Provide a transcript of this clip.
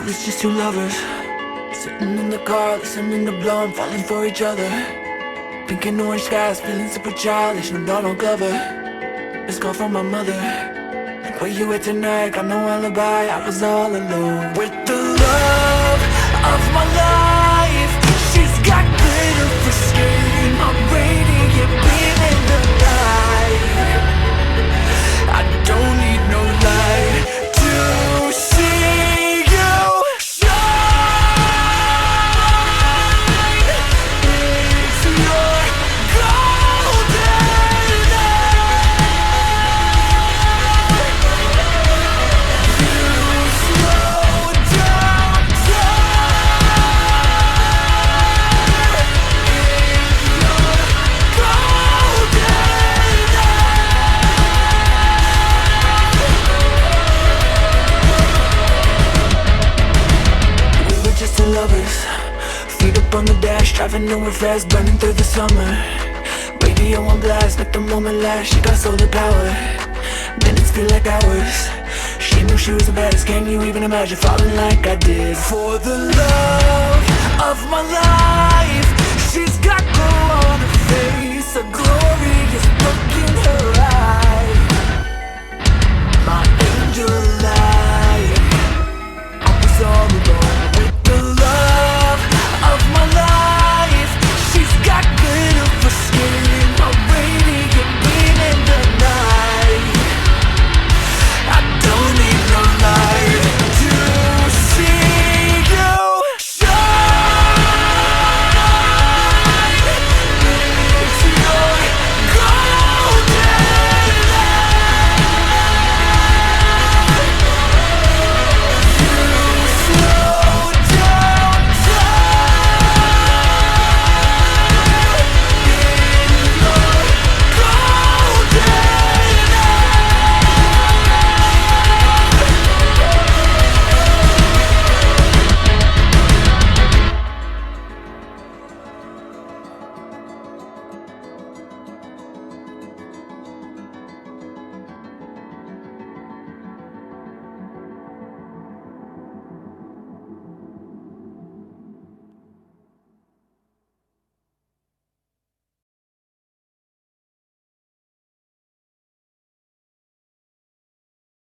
It was just two lovers sitting in the car, listening to Blonde, falling for each other. Pink and orange skies, feeling super childish, no Donald Glover. This call from my mother: where you at tonight? Got no alibi, I was all alone with the love of my life. She's got glitter for skin, I'm radiant beam in the night. I don't need no light to see you shine. It's your golden hour. You slow down time. It's your golden hour. We were just two lovers, feet up on the dash, driving nowhere fast, burning through the summer. Radio on blast, make the moment last. She got solar power, minutes feel like hours. She knew she was the best, can you even imagine falling like I did? For the love of my life, she's got glow on her face, a glorious look in her